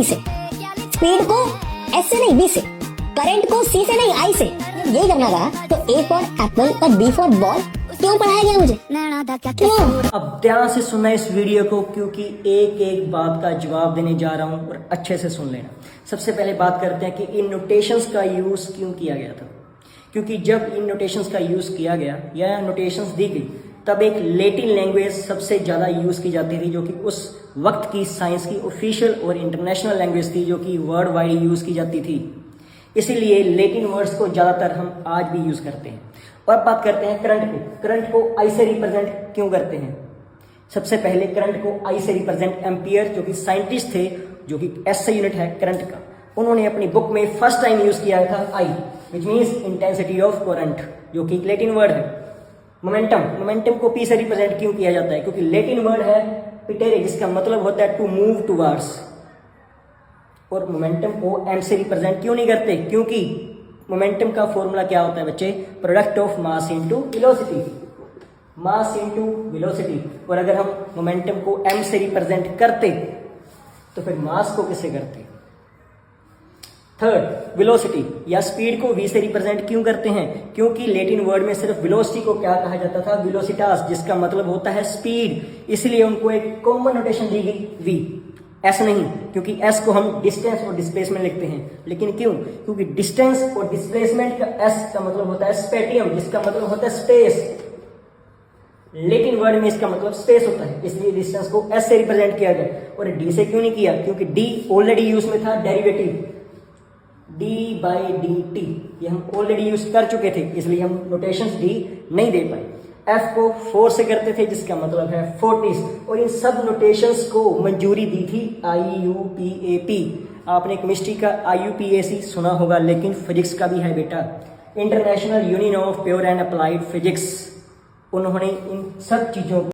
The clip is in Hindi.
ई से, स्पीड को एस से नहीं बी से, करंट को सी से नहीं आई से। यही करना था तो ए फॉर एप्पल और बी फॉर बॉल क्यों पढ़ाया गया मुझे? क्यों? अब ध्यान से सुनना इस वीडियो को, क्योंकि एक एक बात का जवाब देने जा रहा हूं और अच्छे से सुन लेना। सबसे पहले बात करते हैं कि इन नोटेशंस का यूज क्यों किया गया था। क्योंकि जब इन नोटेशंस का यूज किया गया या नोटेशंस दी गई, तब एक लैटिन लैंग्वेज सबसे ज्यादा यूज की जाती थी, जो कि उस वक्त की साइंस की ऑफिशियल और इंटरनेशनल लैंग्वेज थी, जो कि वर्ल्ड वाइड यूज की जाती थी। इसीलिए लैटिन वर्ड्स को ज्यादातर हम आज भी यूज करते हैं। और बात करते हैं करंट को। करंट को आई से रिप्रेजेंट क्यों करते हैं? सबसे पहले करंट को आई से रिप्रेजेंट एम्पियर, जो कि साइंटिस्ट थे, जो कि एस से यूनिट है करंट का, उन्होंने अपनी बुक में फर्स्ट टाइम यूज किया था I, which means intensity of current, जो कि लैटिन वर्ड है। मोमेंटम, मोमेंटम को पी से रिप्रेजेंट क्यों किया जाता है? क्योंकि लैटिन वर्ड है पिटेरे, जिसका मतलब होता है टू मूव टुवर्ड्स। और मोमेंटम को एम से रिप्रेजेंट क्यों नहीं करते? क्योंकि मोमेंटम का फॉर्मूला क्या होता है बच्चे? Product of mass into velocity, mass into velocity. और अगर हम मोमेंटम को एम से रिप्रेजेंट करते तो फिर मास को किससे करते? थर्ड, वेलोसिटी या स्पीड को वी से रिप्रेजेंट क्यों करते हैं? क्योंकि लैटिन वर्ड में सिर्फ वेलोसिटी को क्या कहा जाता था? वेलोसिटास, जिसका मतलब होता है स्पीड। इसलिए उनको एक कॉमन नोटेशन दी गई वी, एस नहीं, क्योंकि एस को हम डिस्टेंस और डिस्प्लेसमेंट लिखते हैं। लेकिन क्यों? क्योंकि डिस्टेंस और डिस्प्लेसमेंट का एस का मतलब होता है स्पेटियम, जिसका मतलब होता है स्पेस। लेकिन वर्ड में इसका मतलब स्पेस होता है, इसलिए डिस्टेंस को एस से रिप्रेजेंट किया गया। और डी से क्यों नहीं किया? क्योंकि डी ऑलरेडी यूज में था, derivative D by D T, ये हम ऑलरेडी यूज कर चुके थे, इसलिए हम नोटेशंस डी नहीं दे पाए। एफ को 4 से करते थे, जिसका मतलब है 40। और इन सब नोटेशंस को मंजूरी दी थी IUPAC। आपने केमिस्ट्री का IUPAC सुना होगा, लेकिन फिजिक्स का भी है बेटा, international union of pure and applied physics. उन्होंने इन सब चीजों